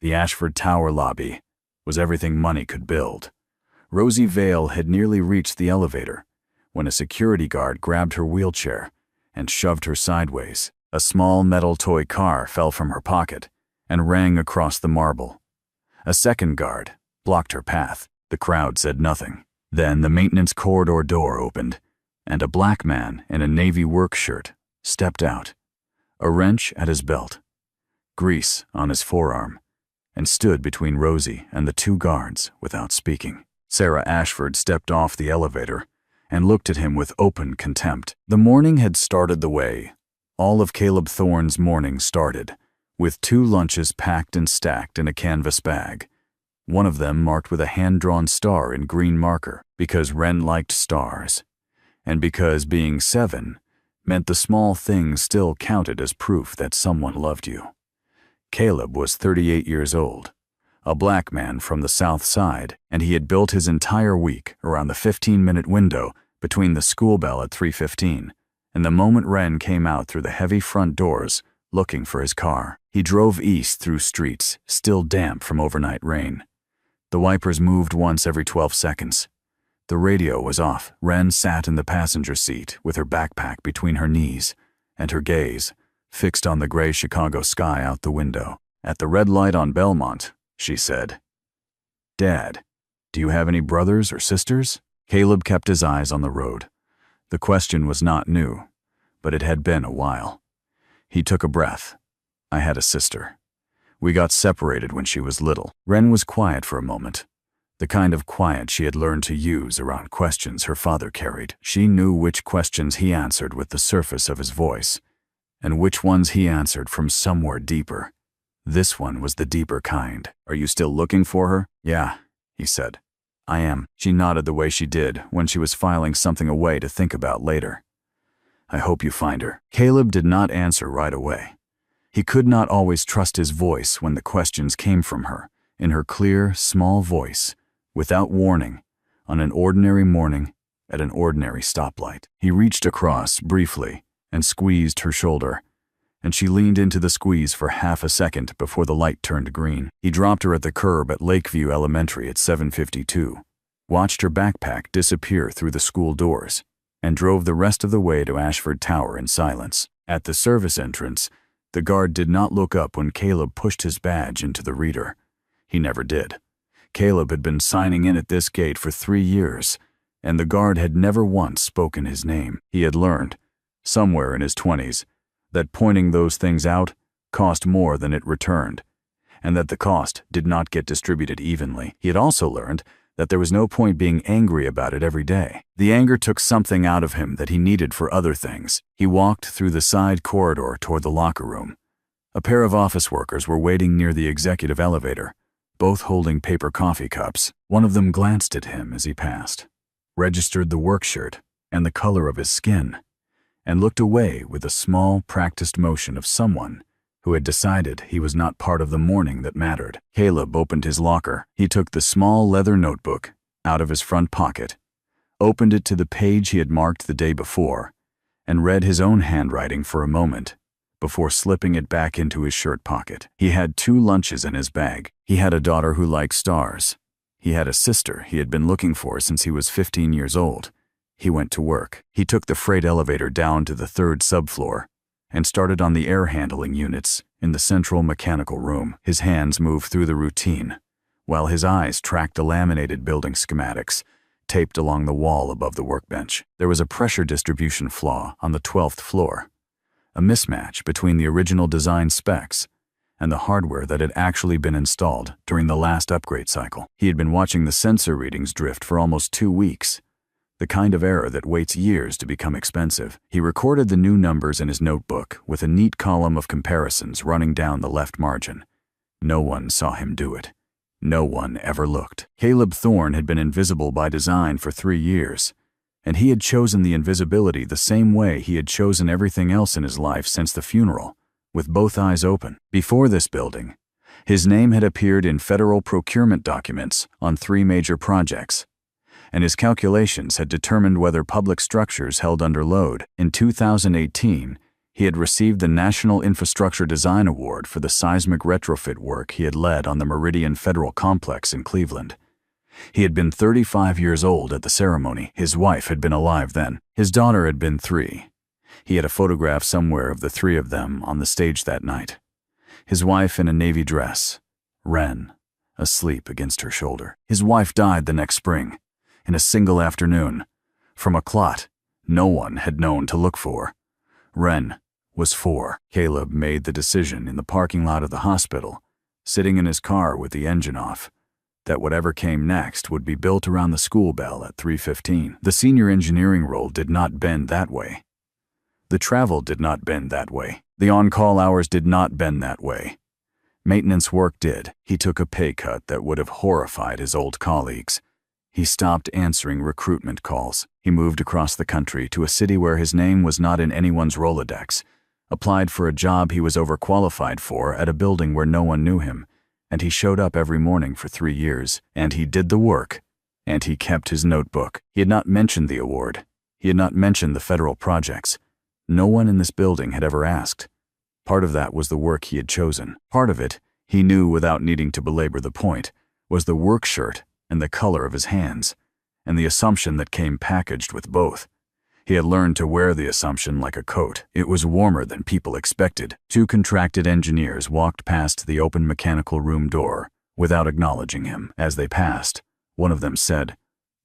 The Ashford Tower lobby was everything money could build. Rosie Vale had nearly reached the elevator when a security guard grabbed her wheelchair and shoved her sideways. A small metal toy car fell from her pocket and rang across the marble. A second guard blocked her path. The crowd said nothing. Then the maintenance corridor door opened, and a black man in a navy work shirt stepped out, a wrench at his belt, grease on his forearm, and stood between Rosie and the two guards without speaking. Sarah Ashford stepped off the elevator and looked at him with open contempt. The morning had started the way all of Caleb Thorne's morning started, with 2 lunches packed and stacked in a canvas bag, one of them marked with a hand-drawn star in green marker, because Wren liked stars, and because being 7 meant the small things still counted as proof that someone loved you. Caleb was 38 years old, a black man from the South Side, and he had built his entire week around the 15-minute window between the school bell at 3:15 and the moment Wren came out through the heavy front doors looking for his car. He drove east through streets still damp from overnight rain. The wipers moved once every 12 seconds. The radio was off. Wren sat in the passenger seat with her backpack between her knees and her gaze fixed on the gray Chicago sky out the window. "At the red light on Belmont," she said. "Dad, do you have any brothers or sisters?" Caleb kept his eyes on the road. The question was not new, but it had been a while. He took a breath. "I had a sister. We got separated when she was little." Wren was quiet for a moment, the kind of quiet she had learned to use around questions her father carried. She knew which questions he answered with the surface of his voice, and which ones he answered from somewhere deeper. This one was the deeper kind. "Are you still looking for her?" "Yeah," he said. "I am." She nodded the way she did when she was filing something away to think about later. "I hope you find her." Caleb did not answer right away. He could not always trust his voice when the questions came from her, in her clear, small voice, without warning, on an ordinary morning, at an ordinary stoplight. He reached across, briefly, and squeezed her shoulder, and she leaned into the squeeze for half a second before the light turned green. He dropped her at the curb at Lakeview Elementary at 7:52, watched her backpack disappear through the school doors, and drove the rest of the way to Ashford Tower in silence. At the service entrance, the guard did not look up when Caleb pushed his badge into the reader. He never did. Caleb had been signing in at this gate for 3 years, and the guard had never once spoken his name. He had learned, somewhere in his 20s, that pointing those things out cost more than it returned, and that the cost did not get distributed evenly. He had also learned that there was no point being angry about it every day. The anger took something out of him that he needed for other things. He walked through the side corridor toward the locker room. A pair of office workers were waiting near the executive elevator, both holding paper coffee cups. One of them glanced at him as he passed, registered the work shirt and the color of his skin, and looked away with a small, practiced motion of someone who had decided he was not part of the morning that mattered. Caleb opened his locker. He took the small leather notebook out of his front pocket, opened it to the page he had marked the day before, and read his own handwriting for a moment before slipping it back into his shirt pocket. He had 2 lunches in his bag. He had a daughter who liked stars. He had a sister he had been looking for since he was 15 years old. He went to work. He took the freight elevator down to the 3rd subfloor and started on the air handling units in the central mechanical room. His hands moved through the routine, while his eyes tracked the laminated building schematics taped along the wall above the workbench. There was a pressure distribution flaw on the 12th floor, a mismatch between the original design specs and the hardware that had actually been installed during the last upgrade cycle. He had been watching the sensor readings drift for almost 2 weeks, the kind of error that waits years to become expensive. He recorded the new numbers in his notebook with a neat column of comparisons running down the left margin. No one saw him do it. No one ever looked. Caleb Thorne had been invisible by design for 3 years, and he had chosen the invisibility the same way he had chosen everything else in his life since the funeral, with both eyes open. Before this building, his name had appeared in federal procurement documents on 3 major projects, and his calculations had determined whether public structures held under load. In 2018, He had received the National Infrastructure Design Award for the seismic retrofit work he had led on the Meridian Federal Complex in Cleveland. He had been 35 years old at the ceremony. His wife had been alive then. His daughter had been 3. He had a photograph somewhere of the 3 of them on the stage that night. His wife in a navy dress, Wren, asleep against her shoulder. His wife died the next spring, in a single afternoon, from a clot no one had known to look for. Wren was 4. Caleb made the decision in the parking lot of the hospital, sitting in his car with the engine off, that whatever came next would be built around the school bell at 3:15. The senior engineering role did not bend that way. The travel did not bend that way. The on-call hours did not bend that way. Maintenance work did. He took a pay cut that would have horrified his old colleagues. He stopped answering recruitment calls. He moved across the country to a city where his name was not in anyone's Rolodex, applied for a job he was overqualified for at a building where no one knew him, and he showed up every morning for 3 years, and he did the work, and he kept his notebook. He had not mentioned the award. He had not mentioned the federal projects. No one in this building had ever asked. Part of that was the work he had chosen. Part of it, he knew without needing to belabor the point, was the work shirt and the color of his hands, and the assumption that came packaged with both. He had learned to wear the assumption like a coat. It was warmer than people expected. 2 contracted engineers walked past the open mechanical room door without acknowledging him. As they passed, one of them said,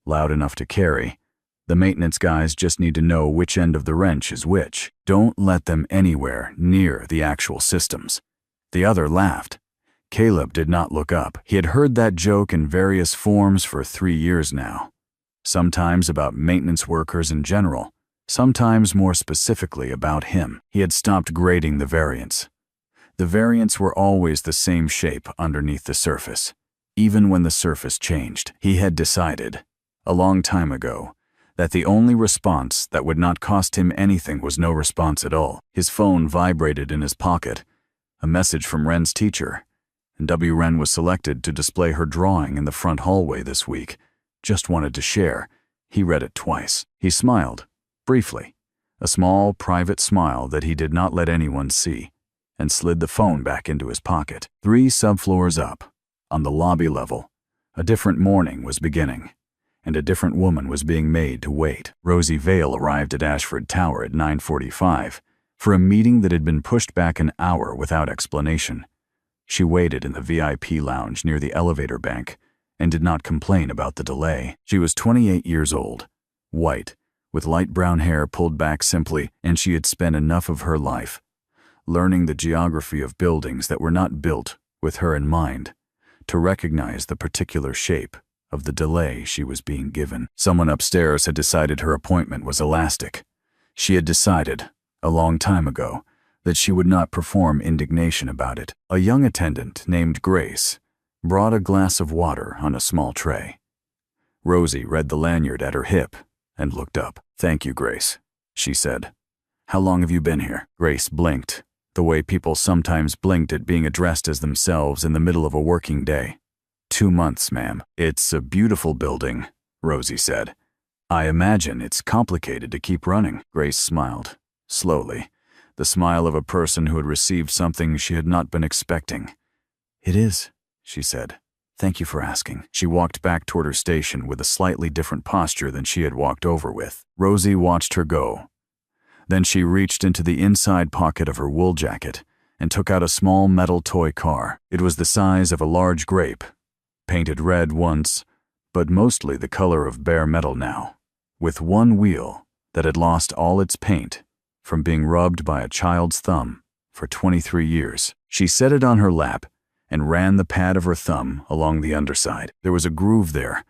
loud enough to carry, "The maintenance guys just need to know which end of the wrench is which. Don't let them anywhere near the actual systems." The other laughed. Caleb did not look up. He had heard that joke in various forms for 3 years now. Sometimes about maintenance workers in general, sometimes more specifically about him. He had stopped grading the variants. The variants were always the same shape underneath the surface. Even when the surface changed, he had decided, a long time ago, that the only response that would not cost him anything was no response at all. His phone vibrated in his pocket. A message from Wren's teacher. And W. Wren was selected to display her drawing in the front hallway this week. Just wanted to share. He read it twice. He smiled, briefly, a small, private smile that he did not let anyone see, and slid the phone back into his pocket. 3 subfloors up, on the lobby level, a different morning was beginning, and a different woman was being made to wait. Rosie Vale arrived at Ashford Tower at 9:45 for a meeting that had been pushed back an hour without explanation. She waited in the VIP lounge near the elevator bank and did not complain about the delay. She was 28 years old, white, with light brown hair pulled back simply, and she had spent enough of her life learning the geography of buildings that were not built with her in mind to recognize the particular shape of the delay she was being given. Someone upstairs had decided her appointment was elastic. She had decided, a long time ago, that she would not perform indignation about it. A young attendant named Grace brought a glass of water on a small tray. Rosie read the lanyard at her hip and looked up. "Thank you, Grace," she said. "How long have you been here?" Grace blinked, the way people sometimes blinked at being addressed as themselves in the middle of a working day. 2 months, ma'am." "It's a beautiful building," Rosie said. "I imagine it's complicated to keep running." Grace smiled, slowly, the smile of a person who had received something she had not been expecting. "It is," she said. "Thank you for asking." She walked back toward her station with a slightly different posture than she had walked over with. Rosie watched her go. Then she reached into the inside pocket of her wool jacket and took out a small metal toy car. It was the size of a large grape, painted red once, but mostly the color of bare metal now, with one wheel that had lost all its paint from being rubbed by a child's thumb for 23 years. She set it on her lap and ran the pad of her thumb along the underside. There was a groove there,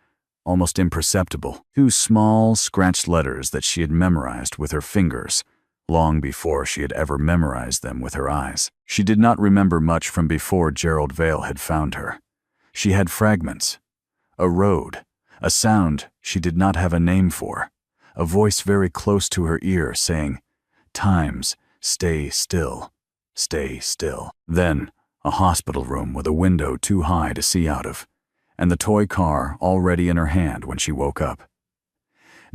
almost imperceptible. 2 small, scratched letters that she had memorized with her fingers, long before she had ever memorized them with her eyes. She did not remember much from before Gerald Vale had found her. She had fragments. A road, a sound she did not have a name for, a voice very close to her ear saying, "Times, stay still, stay still." Then, a hospital room with a window too high to see out of, and the toy car already in her hand when she woke up.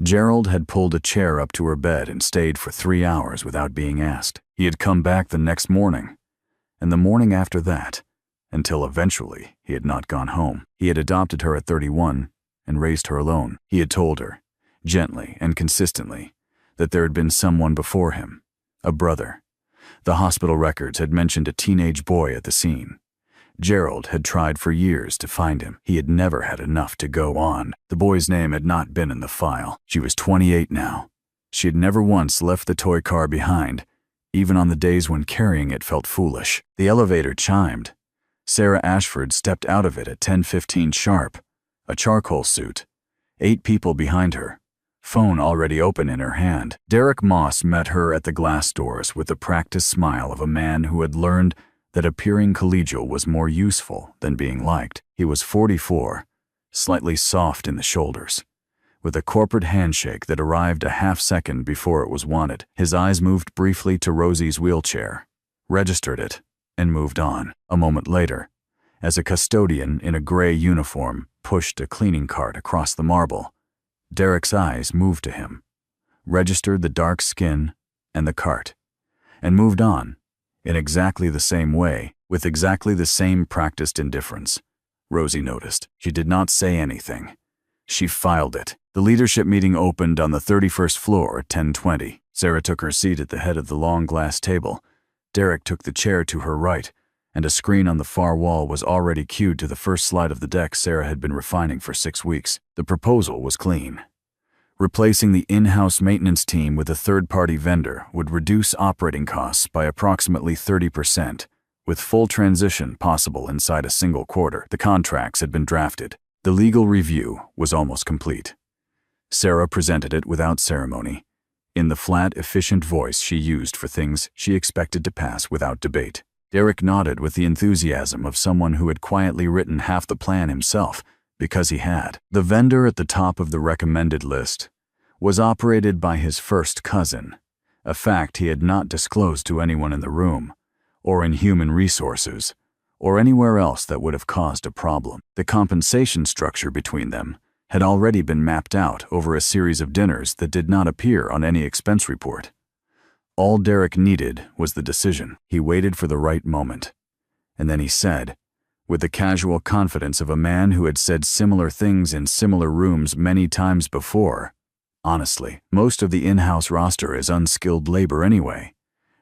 Gerald had pulled a chair up to her bed and stayed for 3 hours without being asked. He had come back the next morning, and the morning after that, until eventually he had not gone home. He had adopted her at 31 and raised her alone. He had told her, gently and consistently, that there had been someone before him, a brother. The hospital records had mentioned a teenage boy at the scene. Gerald had tried for years to find him. He had never had enough to go on. The boy's name had not been in the file. She was 28 now. She had never once left the toy car behind, even on the days when carrying it felt foolish. The elevator chimed. Sarah Ashford stepped out of it at 10:15 sharp, a charcoal suit. 8 people behind her, phone already open in her hand. Derek Moss met her at the glass doors with the practiced smile of a man who had learned that appearing collegial was more useful than being liked. He was 44, slightly soft in the shoulders, with a corporate handshake that arrived a half-second before it was wanted. His eyes moved briefly to Rosie's wheelchair, registered it, and moved on. A moment later, as a custodian in a gray uniform pushed a cleaning cart across the marble, Derek's eyes moved to him, registered the dark skin and the cart, and moved on, in exactly the same way, with exactly the same practiced indifference. Rosie noticed. She did not say anything. She filed it. The leadership meeting opened on the 31st floor at 10:20. Sarah took her seat at the head of the long glass table. Derek took the chair to her right, and a screen on the far wall was already cued to the first slide of the deck Sarah had been refining for 6 weeks. The proposal was clean. Replacing the in-house maintenance team with a third-party vendor would reduce operating costs by approximately 30%, with full transition possible inside a single quarter. The contracts had been drafted. The legal review was almost complete. Sarah presented it without ceremony, in the flat, efficient voice she used for things she expected to pass without debate. Derek nodded with the enthusiasm of someone who had quietly written half the plan himself, because he had. The vendor at the top of the recommended list was operated by his first cousin, a fact he had not disclosed to anyone in the room, or in human resources, or anywhere else that would have caused a problem. The compensation structure between them had already been mapped out over a series of dinners that did not appear on any expense report. All Derek needed was the decision. He waited for the right moment, and then he said, with the casual confidence of a man who had said similar things in similar rooms many times before, "Honestly, most of the in-house roster is unskilled labor anyway.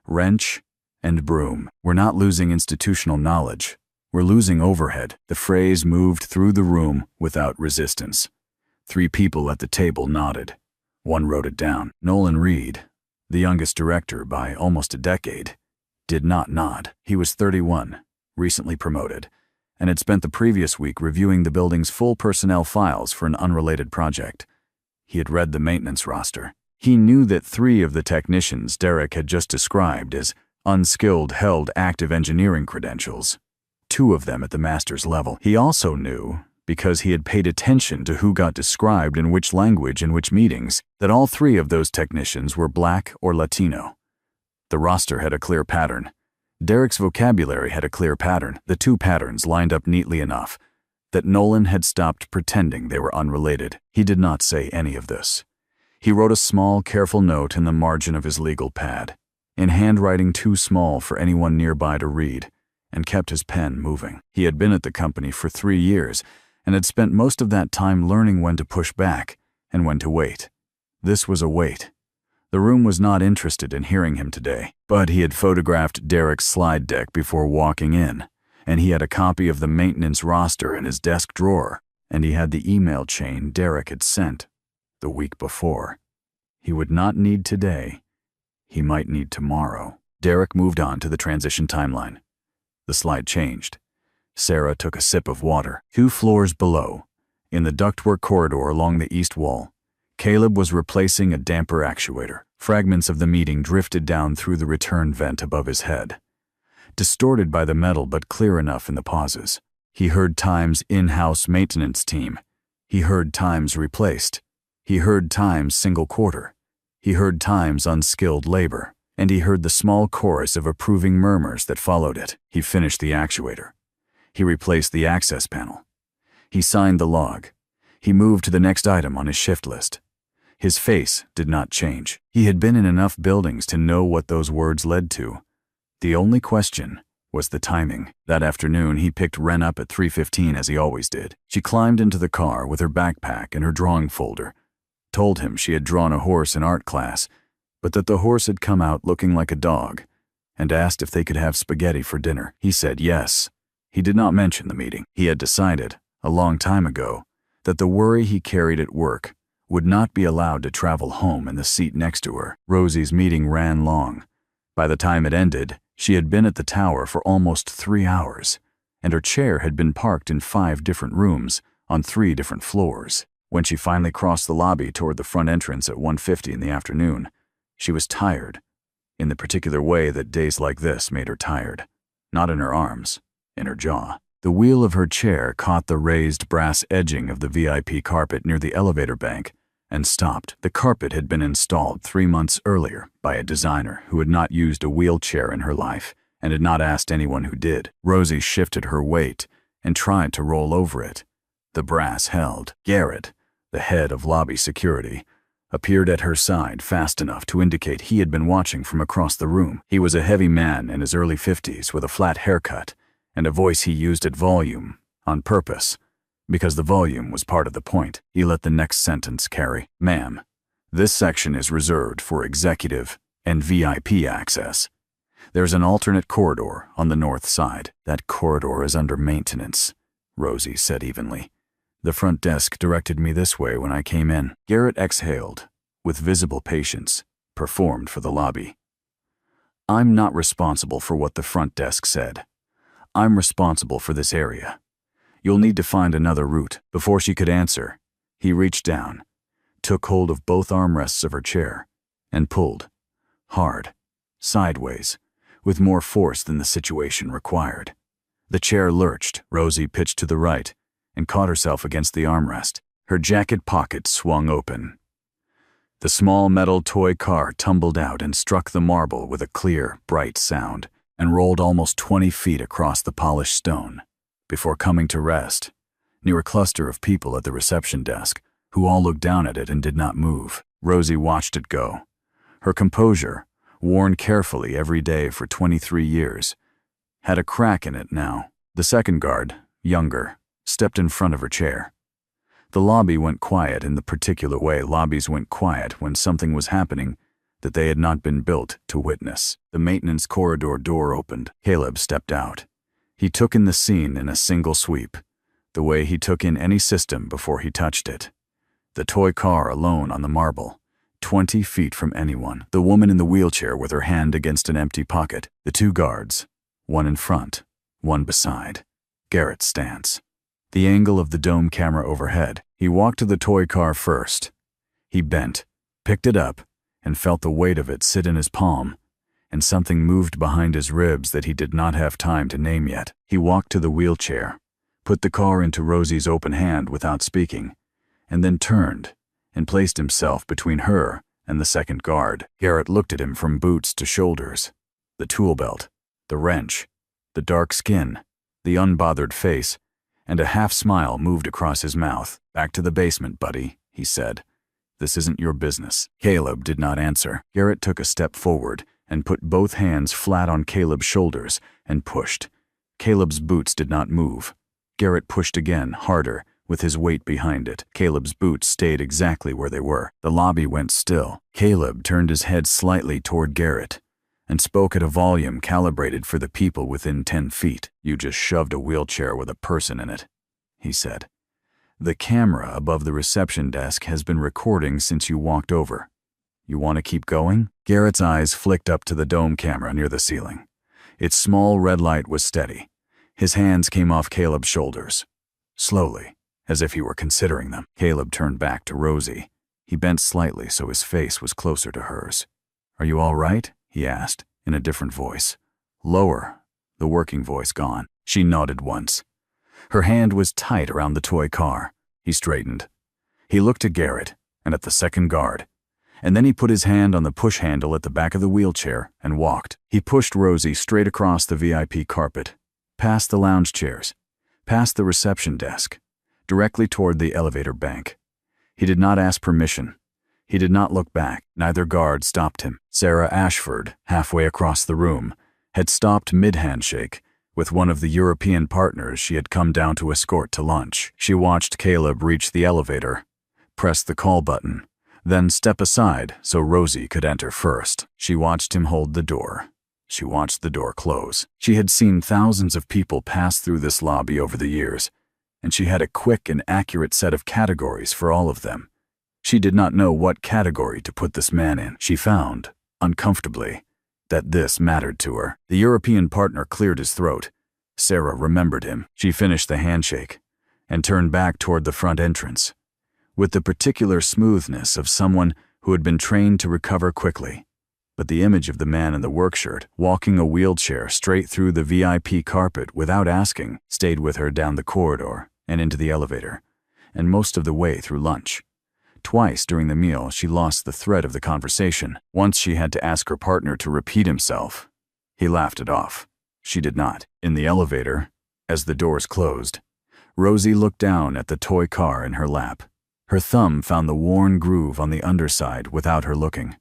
Wrench and broom. We're not losing institutional knowledge. We're losing overhead." The phrase moved through the room without resistance. 3 people at the table nodded. One wrote it down. Nolan Reed, the youngest director by almost a decade, did not nod. He was 31, recently promoted, and had spent the previous week reviewing the building's full personnel files for an unrelated project. He had read the maintenance roster. He knew that 3 of the technicians Derek had just described as unskilled held active engineering credentials, 2 of them at the master's level. He also knew, because he had paid attention to who got described in which language in which meetings, that all 3 of those technicians were Black or Latino. The roster had a clear pattern. Derek's vocabulary had a clear pattern. The 2 patterns lined up neatly enough that Nolan had stopped pretending they were unrelated. He did not say any of this. He wrote a small, careful note in the margin of his legal pad, in handwriting too small for anyone nearby to read, and kept his pen moving. He had been at the company for 3 years and had spent most of that time learning when to push back and when to wait. This was a wait. The room was not interested in hearing him today, but he had photographed Derek's slide deck before walking in, and he had a copy of the maintenance roster in his desk drawer, and he had the email chain Derek had sent the week before. He would not need today. He might need tomorrow. Derek moved on to the transition timeline. The slide changed. Sarah took a sip of water. 2 floors below, in the ductwork corridor along the east wall, Caleb was replacing a damper actuator. Fragments of the meeting drifted down through the return vent above his head, distorted by the metal but clear enough in the pauses. He heard times in-house maintenance team. He heard times replaced. He heard times single quarter. He heard times unskilled labor. And he heard the small chorus of approving murmurs that followed it. He finished the actuator. He replaced the access panel. He signed the log. He moved to the next item on his shift list. His face did not change. He had been in enough buildings to know what those words led to. The only question was the timing. That afternoon, he picked Ren up at 3:15 as he always did. She climbed into the car with her backpack and her drawing folder, told him she had drawn a horse in art class, but that the horse had come out looking like a dog, and asked if they could have spaghetti for dinner. He said yes. He did not mention the meeting. He had decided, a long time ago, that the worry he carried at work would not be allowed to travel home in the seat next to her. Rosie's meeting ran long. By the time it ended, she had been at the tower for almost 3 hours, and her chair had been parked in 5 different rooms on 3 different floors. When she finally crossed the lobby toward the front entrance at 1:50 in the afternoon, she was tired, in the particular way that days like this made her tired. Not in her arms, in her jaw. The wheel of her chair caught the raised brass edging of the VIP carpet near the elevator bank and stopped. The carpet had been installed 3 months earlier by a designer who had not used a wheelchair in her life and had not asked anyone who did. Rosie shifted her weight and tried to roll over it. The brass held. Garrett, the head of lobby security, appeared at her side fast enough to indicate he had been watching from across the room. He was a heavy man in his early 50s with a flat haircut and a voice he used at volume, on purpose, because the volume was part of the point. He let the next sentence carry. "Ma'am, this section is reserved for executive and VIP access. There's an alternate corridor on the north side." "That corridor is under maintenance," Rosie said evenly. "The front desk directed me this way when I came in." Garrett exhaled, with visible patience, performed for the lobby. "I'm not responsible for what the front desk said. I'm responsible for this area. You'll need to find another route." Before she could answer, he reached down, took hold of both armrests of her chair, and pulled, hard, sideways, with more force than the situation required. The chair lurched. Rosie pitched to the right and caught herself against the armrest. Her jacket pocket swung open. The small metal toy car tumbled out and struck the marble with a clear, bright sound, and rolled almost 20 feet across the polished stone, before coming to rest near a cluster of people at the reception desk, who all looked down at it and did not move. Rosie watched it go. Her composure, worn carefully every day for 23 years, had a crack in it now. The second guard, younger, stepped in front of her chair. The lobby went quiet in the particular way lobbies went quiet when something was happening that they had not been built to witness. The maintenance corridor door opened. Caleb stepped out. He took in the scene in a single sweep, the way he took in any system before he touched it. The toy car alone on the marble, 20 feet from anyone. The woman in the wheelchair with her hand against an empty pocket. The 2 guards, one in front, one beside. Garrett's stance. The angle of the dome camera overhead. He walked to the toy car first. He bent, picked it up, and felt the weight of it sit in his palm, and something moved behind his ribs that he did not have time to name yet. He walked to the wheelchair, put the car into Rosie's open hand without speaking, and then turned and placed himself between her and the second guard. Garrett looked at him from boots to shoulders. The tool belt, the wrench, the dark skin, the unbothered face, and a half-smile moved across his mouth. "Back to the basement, buddy," he said. "This isn't your business." Caleb did not answer. Garrett took a step forward and put both hands flat on Caleb's shoulders and pushed. Caleb's boots did not move. Garrett pushed again, harder, with his weight behind it. Caleb's boots stayed exactly where they were. The lobby went still. Caleb turned his head slightly toward Garrett and spoke at a volume calibrated for the people within 10 feet. "You just shoved a wheelchair with a person in it," he said. "The camera above the reception desk has been recording since you walked over. You want to keep going?" Garrett's eyes flicked up to the dome camera near the ceiling. Its small red light was steady. His hands came off Caleb's shoulders, slowly, as if he were considering them. Caleb turned back to Rosie. He bent slightly so his face was closer to hers. "Are you all right?" he asked, in a different voice. Lower, the working voice gone. She nodded once. Her hand was tight around the toy car. He straightened. He looked at Garrett and at the second guard, and then he put his hand on the push handle at the back of the wheelchair and walked. He pushed Rosie straight across the VIP carpet, past the lounge chairs, past the reception desk, directly toward the elevator bank. He did not ask permission. He did not look back. Neither guard stopped him. Sarah Ashford, halfway across the room, had stopped mid-handshake with one of the European partners she had come down to escort to lunch. She watched Caleb reach the elevator, press the call button, then step aside so Rosie could enter first. She watched him hold the door. She watched the door close. She had seen thousands of people pass through this lobby over the years, and she had a quick and accurate set of categories for all of them. She did not know what category to put this man in. She found, uncomfortably, that this mattered to her. The European partner cleared his throat. Sarah remembered him. She finished the handshake and turned back toward the front entrance, with the particular smoothness of someone who had been trained to recover quickly. But the image of the man in the work shirt, walking a wheelchair straight through the VIP carpet without asking, stayed with her down the corridor and into the elevator, and most of the way through lunch. Twice during the meal, she lost the thread of the conversation. Once she had to ask her partner to repeat himself. He laughed it off. She did not. In the elevator, as the doors closed, Rosie looked down at the toy car in her lap. Her thumb found the worn groove on the underside without her looking.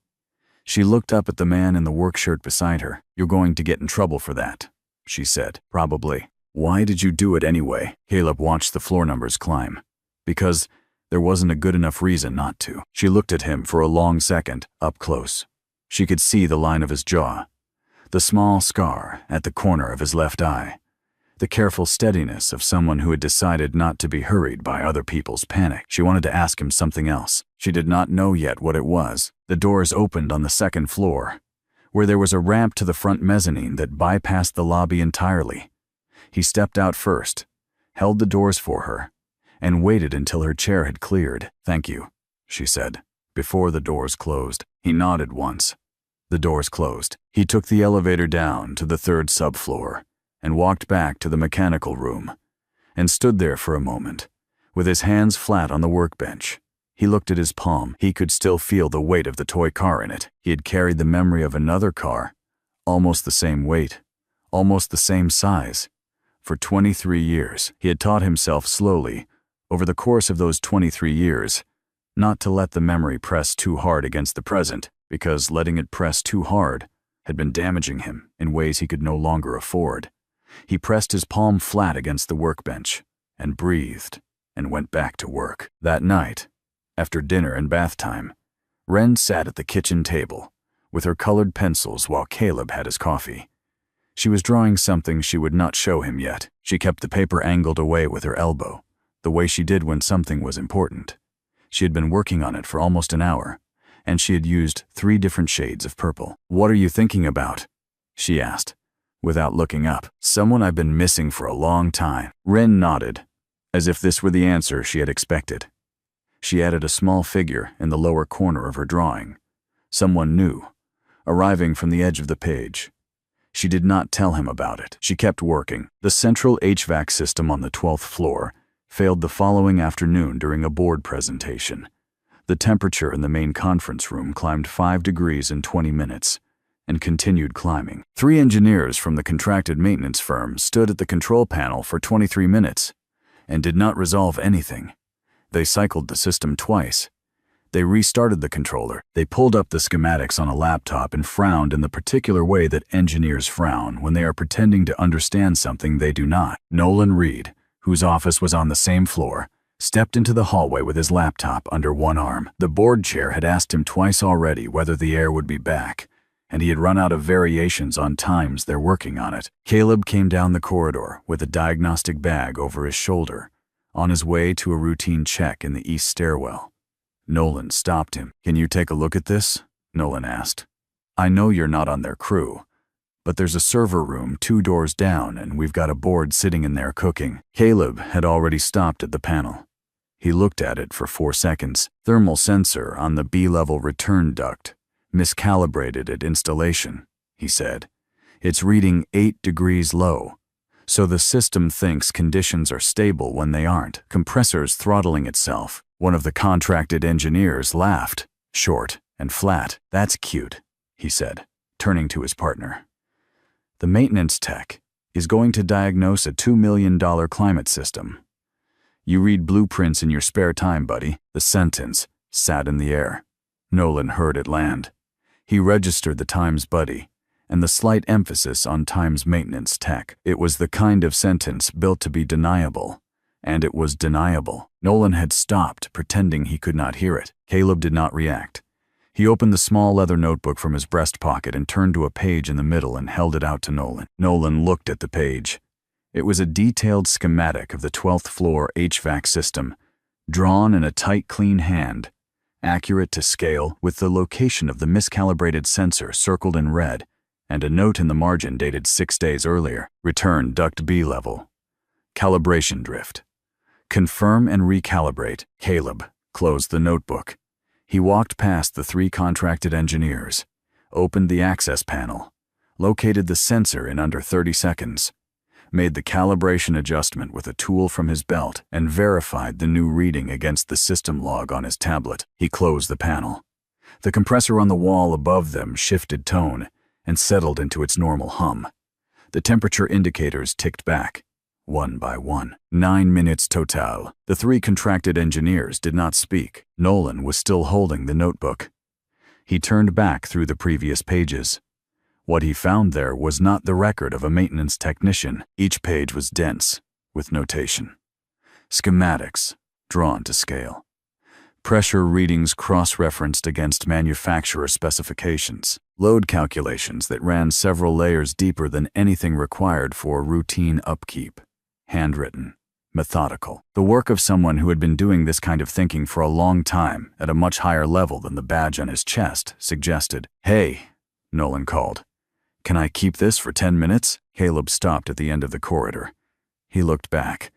She looked up at the man in the work shirt beside her. "You're going to get in trouble for that," she said. "Probably." "Why did you do it anyway?" Caleb watched the floor numbers climb. "Because there wasn't a good enough reason not to." She looked at him for a long second, up close. She could see the line of his jaw, the small scar at the corner of his left eye, the careful steadiness of someone who had decided not to be hurried by other people's panic. She wanted to ask him something else. She did not know yet what it was. The doors opened on the second floor, where there was a ramp to the front mezzanine that bypassed the lobby entirely. He stepped out first, held the doors for her, and waited until her chair had cleared. "Thank you," she said, before the doors closed. He nodded once. The doors closed. He took the elevator down to the third subfloor and walked back to the mechanical room and stood there for a moment, with his hands flat on the workbench. He looked at his palm. He could still feel the weight of the toy car in it. He had carried the memory of another car, almost the same weight, almost the same size, for 23 years. He had taught himself slowly, over the course of those 23 years, not to let the memory press too hard against the present, because letting it press too hard had been damaging him in ways he could no longer afford. He pressed his palm flat against the workbench and breathed and went back to work. That night, after dinner and bath time, Wren sat at the kitchen table with her colored pencils while Caleb had his coffee. She was drawing something she would not show him yet. She kept the paper angled away with her elbow, the way she did when something was important. She had been working on it for almost an hour, and she had used 3 different shades of purple. "What are you thinking about?" she asked, without looking up. "Someone I've been missing for a long time." Wren nodded, as if this were the answer she had expected. She added a small figure in the lower corner of her drawing. Someone new, arriving from the edge of the page. She did not tell him about it. She kept working. The central HVAC system on the 12th floor failed the following afternoon during a board presentation. The temperature in the main conference room climbed 5 degrees in 20 minutes and continued climbing. 3 engineers from the contracted maintenance firm stood at the control panel for 23 minutes and did not resolve anything. They cycled the system twice. They restarted the controller. They pulled up the schematics on a laptop and frowned in the particular way that engineers frown when they are pretending to understand something they do not. Nolan Reed, whose office was on the same floor, stepped into the hallway with his laptop under one arm. The board chair had asked him twice already whether the air would be back, and he had run out of variations on times they're working on it. Caleb came down the corridor with a diagnostic bag over his shoulder, on his way to a routine check in the east stairwell. Nolan stopped him. "Can you take a look at this?" Nolan asked. "I know you're not on their crew, but there's a server room 2 doors down and we've got a board sitting in there cooking." Caleb had already stopped at the panel. He looked at it for 4 seconds. "Thermal sensor on the B-level return duct. Miscalibrated at installation," he said. "It's reading 8 degrees low. So the system thinks conditions are stable when they aren't. Compressors throttling itself." One of the contracted engineers laughed, short and flat. "That's cute," he said, turning to his partner. "The maintenance tech is going to diagnose a $2 million climate system. You read blueprints in your spare time, buddy." The sentence sat in the air. Nolan heard it land. He registered the Times buddy and the slight emphasis on Times maintenance tech. It was the kind of sentence built to be deniable, and it was deniable. Nolan had stopped, pretending he could not hear it. Caleb did not react. He opened the small leather notebook from his breast pocket and turned to a page in the middle and held it out to Nolan. Nolan looked at the page. It was a detailed schematic of the 12th floor HVAC system, drawn in a tight, clean hand, accurate to scale, with the location of the miscalibrated sensor circled in red, and a note in the margin dated 6 days earlier. Return duct B level. Calibration drift. Confirm and recalibrate. Caleb closed the notebook. He walked past the 3 contracted engineers, opened the access panel, located the sensor in under 30 seconds, made the calibration adjustment with a tool from his belt, and verified the new reading against the system log on his tablet. He closed the panel. The compressor on the wall above them shifted tone and settled into its normal hum. The temperature indicators ticked back, one by one. 9 minutes total. The 3 contracted engineers did not speak. Nolan was still holding the notebook. He turned back through the previous pages. What he found there was not the record of a maintenance technician. Each page was dense, with notation. Schematics, drawn to scale. Pressure readings cross-referenced against manufacturer specifications. Load calculations that ran several layers deeper than anything required for routine upkeep. Handwritten, methodical. The work of someone who had been doing this kind of thinking for a long time at a much higher level than the badge on his chest suggested. "Hey," Nolan called. "Can I keep this for 10 minutes? Caleb stopped at the end of the corridor. He looked back.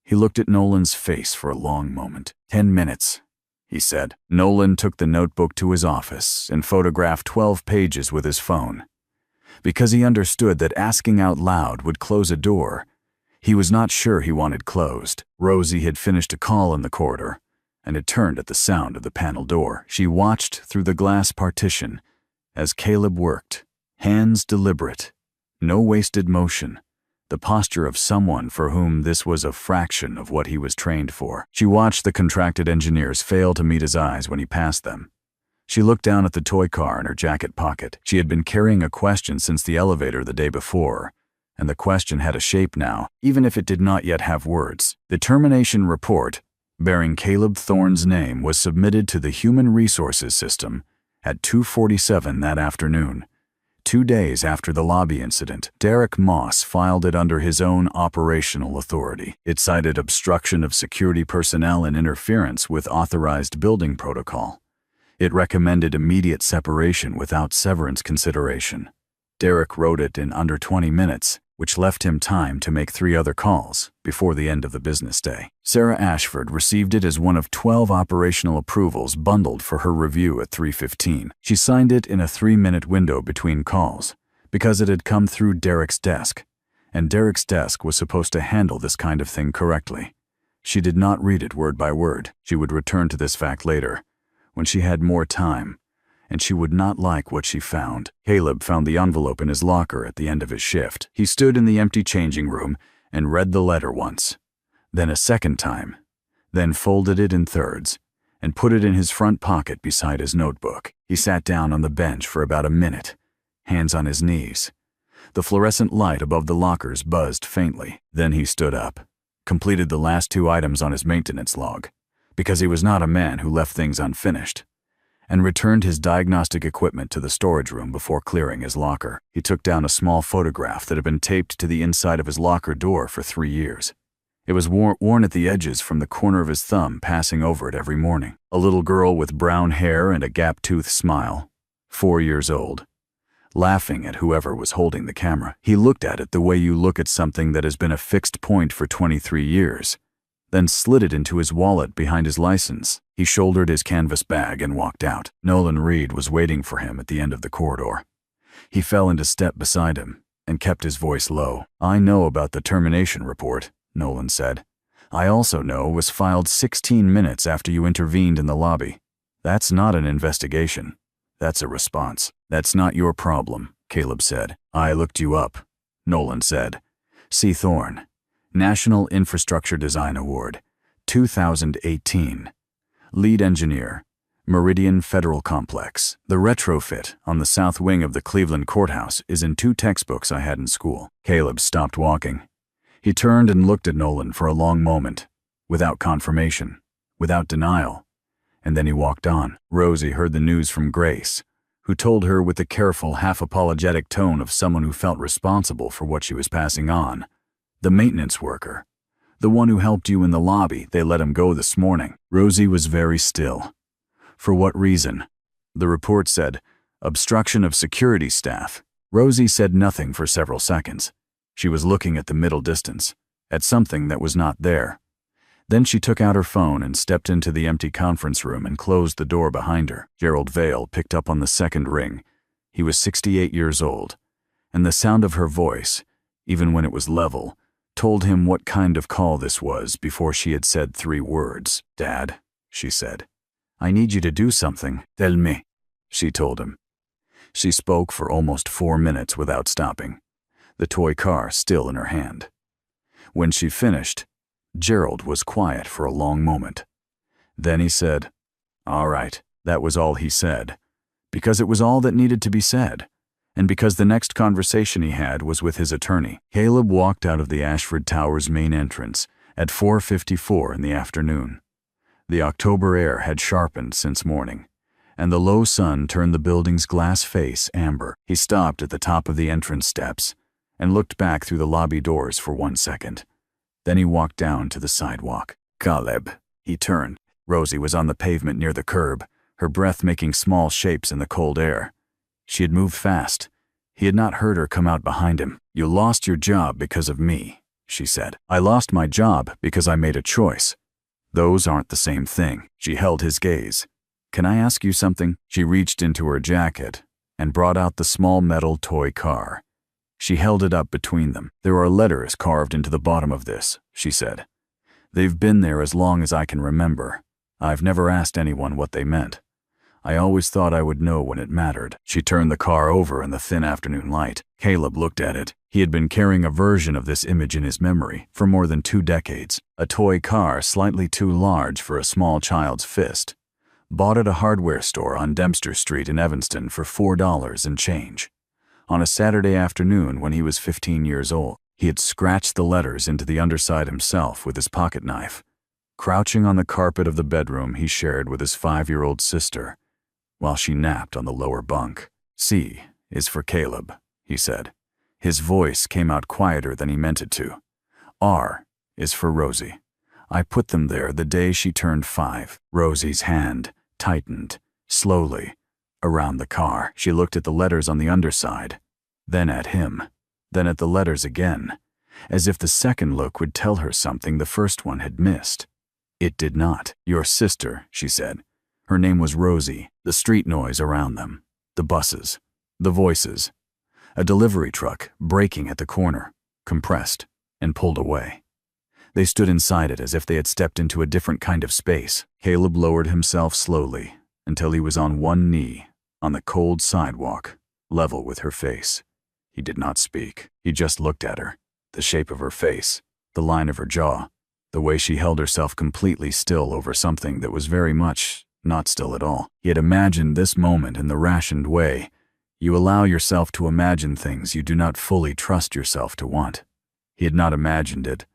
He looked at Nolan's face for a long moment. 10 minutes, he said. Nolan took the notebook to his office and photographed 12 pages with his phone. Because he understood that asking out loud would close a door, he was not sure he wanted closed. Rosie had finished a call in the corridor and had turned at the sound of the panel door. She watched through the glass partition as Caleb worked, hands deliberate, no wasted motion, the posture of someone for whom this was a fraction of what he was trained for. She watched the contracted engineers fail to meet his eyes when he passed them. She looked down at the toy car in her jacket pocket. She had been carrying a question since the elevator the day before, and the question had a shape now, even if it did not yet have words. The termination report, bearing Caleb Thorne's name, was submitted to the Human Resources System at 2:47 that afternoon. 2 days after the lobby incident, Derek Moss filed it under his own operational authority. It cited obstruction of security personnel and interference with authorized building protocol. It recommended immediate separation without severance consideration. Derek wrote it in under 20 minutes, which left him time to make 3 other calls before the end of the business day. Sarah Ashford received it as one of 12 operational approvals bundled for her review at 3:15. She signed it in a 3-minute window between calls because it had come through Derek's desk, and Derek's desk was supposed to handle this kind of thing correctly. She did not read it word by word. She would return to this fact later, when she had more time, and she would not like what she found. Caleb found the envelope in his locker at the end of his shift. He stood in the empty changing room and read the letter once, then a second time, then folded it in thirds and put it in his front pocket beside his notebook. He sat down on the bench for about a minute, hands on his knees. The fluorescent light above the lockers buzzed faintly. Then he stood up, completed the last 2 items on his maintenance log, because he was not a man who left things unfinished, and returned his diagnostic equipment to the storage room before clearing his locker. He took down a small photograph that had been taped to the inside of his locker door for 3 years. It was worn at the edges from the corner of his thumb, passing over it every morning. A little girl with brown hair and a gap-toothed smile, 4 years old, laughing at whoever was holding the camera. He looked at it the way you look at something that has been a fixed point for 23 years, then slid it into his wallet behind his license. He shouldered his canvas bag and walked out. Nolan Reed was waiting for him at the end of the corridor. He fell into step beside him and kept his voice low. "I know about the termination report," Nolan said. "I also know it was filed 16 minutes after you intervened in the lobby. That's not an investigation. That's a response." "That's not your problem," Caleb said. "I looked you up," Nolan said. "C. Thorne, National Infrastructure Design Award, 2018. Lead engineer, Meridian Federal Complex. The retrofit on the south wing of the Cleveland courthouse is in 2 textbooks I had in school. Caleb stopped walking. He turned and looked at Nolan for a long moment, without confirmation, without denial, and then he walked on. Rosie heard the news from Grace, who told her with the careful, half-apologetic tone of someone who felt responsible for what she was passing on. The maintenance worker. The one who helped you in the lobby, they let him go this morning. Rosie was very still. For what reason? The report said, obstruction of security staff. Rosie said nothing for several seconds. She was looking at the middle distance, at something that was not there. Then she took out her phone and stepped into the empty conference room and closed the door behind her. Gerald Vale picked up on the second ring. He was 68 years old, and the sound of her voice, even when it was level, told him what kind of call this was before she had said 3 words. "Dad," she said, "I need you to do something." "Tell me," she told him. She spoke for almost 4 minutes without stopping, the toy car still in her hand. When she finished, Gerald was quiet for a long moment. Then he said, "All right." That was all he said, because it was all that needed to be said, and because the next conversation he had was with his attorney. Caleb walked out of the Ashford Towers main entrance at 4:54 in the afternoon. The October air had sharpened since morning, and the low sun turned the building's glass face amber. He stopped at the top of the entrance steps and looked back through the lobby doors for 1 second. Then he walked down to the sidewalk. "Caleb." He turned. Rosie was on the pavement near the curb, her breath making small shapes in the cold air. She had moved fast. He had not heard her come out behind him. "You lost your job because of me," she said. "I lost my job because I made a choice. Those aren't the same thing." She held his gaze. "Can I ask you something?" She reached into her jacket and brought out the small metal toy car. She held it up between them. "There are letters carved into the bottom of this," she said. "They've been there as long as I can remember. I've never asked anyone what they meant. I always thought I would know when it mattered." She turned the car over in the thin afternoon light. Caleb looked at it. He had been carrying a version of this image in his memory for more than 2 decades. A toy car slightly too large for a small child's fist. Bought at a hardware store on Dempster Street in Evanston for $4 and change. On a Saturday afternoon when he was 15 years old, he had scratched the letters into the underside himself with his pocket knife. Crouching on the carpet of the bedroom he shared with his 5-year-old sister, while she napped on the lower bunk. "C is for Caleb," he said. His voice came out quieter than he meant it to. "R is for Rosie. I put them there the day she turned 5. Rosie's hand tightened, slowly, around the car. She looked at the letters on the underside, then at him, then at the letters again, as if the second look would tell her something the first one had missed. It did not. "Your sister," she said. Her name was Rosie. The street noise around them, the buses, the voices. A delivery truck braking at the corner, compressed, and pulled away. They stood inside it as if they had stepped into a different kind of space. Caleb lowered himself slowly until he was on one knee on the cold sidewalk, level with her face. He did not speak. He just looked at her, the shape of her face, the line of her jaw, the way she held herself completely still over something that was very much not still at all. He had imagined this moment in the rationed way you allow yourself to imagine things you do not fully trust yourself to want. He had not imagined it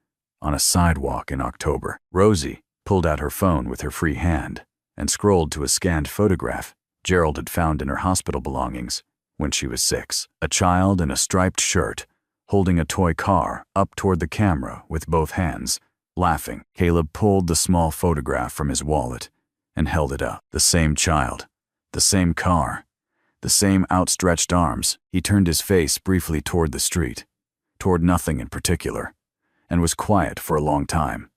on a sidewalk in October. Rosie pulled out her phone with her free hand and scrolled to a scanned photograph Gerald had found in her hospital belongings when she was 6. A child in a striped shirt, holding a toy car up toward the camera with both hands, laughing. Caleb pulled the small photograph from his wallet and held it up. The same child, the same car, the same outstretched arms. He turned his face briefly toward the street, toward nothing in particular, and was quiet for a long time.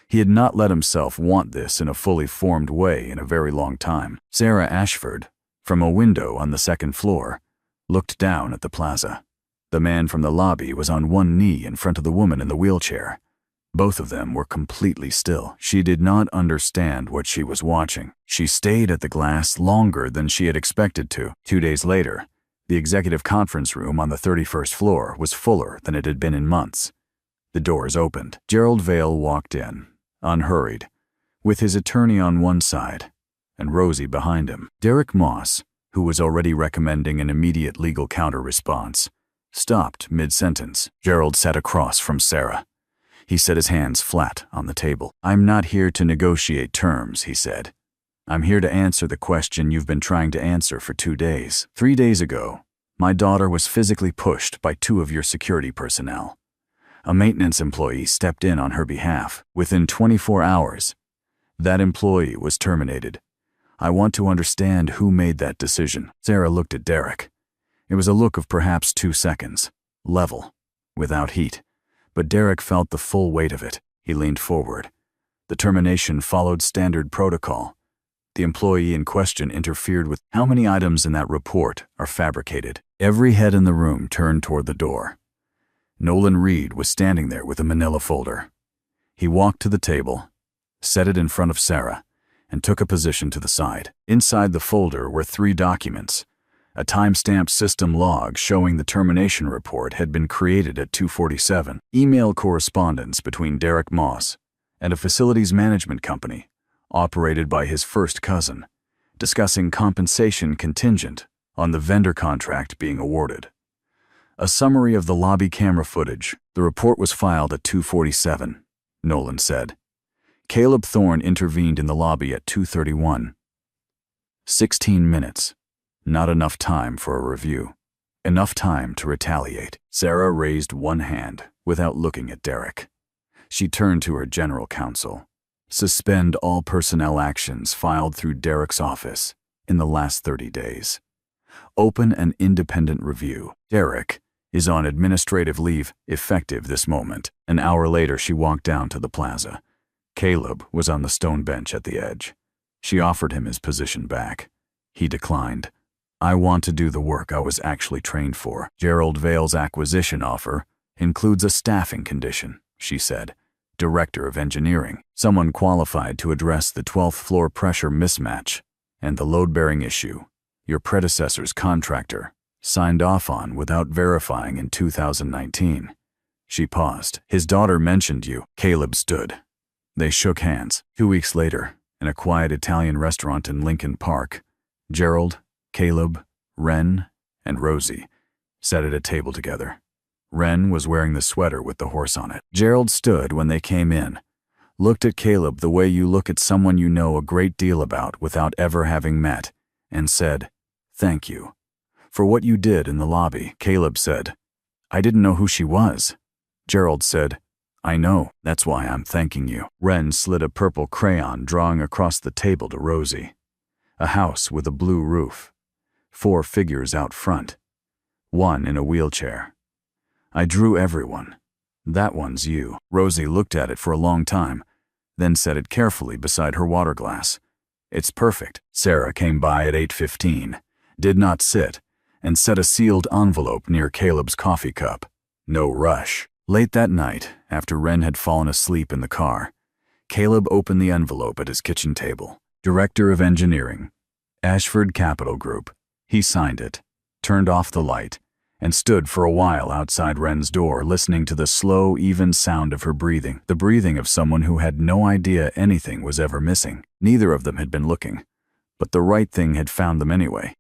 He had not let himself want this in a fully formed way in a very long time. Sarah Ashford, from a window on the 2nd floor, looked down at the plaza. The man from the lobby was on one knee in front of the woman in the wheelchair. Both of them were completely still. She did not understand what she was watching. She stayed at the glass longer than she had expected to. 2 days later, the executive conference room on the 31st floor was fuller than it had been in months. The doors opened. Gerald Vale walked in, unhurried, with his attorney on one side and Rosie behind him. Derek Moss, who was already recommending an immediate legal counter-response, stopped mid-sentence. Gerald sat across from Sarah. He set his hands flat on the table. "I'm not here to negotiate terms," he said. "I'm here to answer the question you've been trying to answer for 2 days. 3 days ago, my daughter was physically pushed by 2 of your security personnel. A maintenance employee stepped in on her behalf. Within 24 hours, that employee was terminated. I want to understand who made that decision." Sarah looked at Derek. It was a look of perhaps 2 seconds, level, without heat, but Derek felt the full weight of it. He leaned forward. The termination followed standard protocol. The employee in question interfered with. "How many items in that report are fabricated?" Every head in the room turned toward the door. Nolan Reed was standing there with a manila folder. He walked to the table, set it in front of Sarah, and took a position to the side. Inside the folder were 3 documents. A timestamp system log showing the termination report had been created at 2:47. Email correspondence between Derek Moss and a facilities management company operated by his first cousin, discussing compensation contingent on the vendor contract being awarded. A summary of the lobby camera footage. The report was filed at 2:47, Nolan said. Caleb Thorne intervened in the lobby at 2:31. 16 minutes. Not enough time for a review. Enough time to retaliate. Sarah raised one hand without looking at Derek. She turned to her general counsel. "Suspend all personnel actions filed through Derek's office in the last 30 days. Open an independent review. Derek is on administrative leave effective this moment." An hour later, she walked down to the plaza. Caleb was on the stone bench at the edge. She offered him his position back. He declined. "I want to do the work I was actually trained for." "Gerald Vale's acquisition offer includes a staffing condition," she said. "Director of Engineering, someone qualified to address the 12th floor pressure mismatch and the load-bearing issue your predecessor's contractor signed off on without verifying in 2019. She paused. "His daughter mentioned you." Caleb stood. They shook hands. 2 weeks later, in a quiet Italian restaurant in Lincoln Park, Gerald, Caleb, Wren, and Rosie sat at a table together. Wren was wearing the sweater with the horse on it. Gerald stood when they came in, looked at Caleb the way you look at someone you know a great deal about without ever having met, and said, "Thank you for what you did in the lobby." Caleb said, "I didn't know who she was." Gerald said, "I know, that's why I'm thanking you." Wren slid a purple crayon drawing across the table to Rosie. A house with a blue roof. 4 figures out front. 1 in a wheelchair. "I drew everyone. That one's you." Rosie looked at it for a long time, then set it carefully beside her water glass. "It's perfect." Sarah came by at 8:15, did not sit, and set a sealed envelope near Caleb's coffee cup. No rush. Late that night, after Wren had fallen asleep in the car, Caleb opened the envelope at his kitchen table. Director of Engineering, Ashford Capital Group. He signed it, turned off the light, and stood for a while outside Wren's door listening to the slow, even sound of her breathing, the breathing of someone who had no idea anything was ever missing. Neither of them had been looking, but the right thing had found them anyway.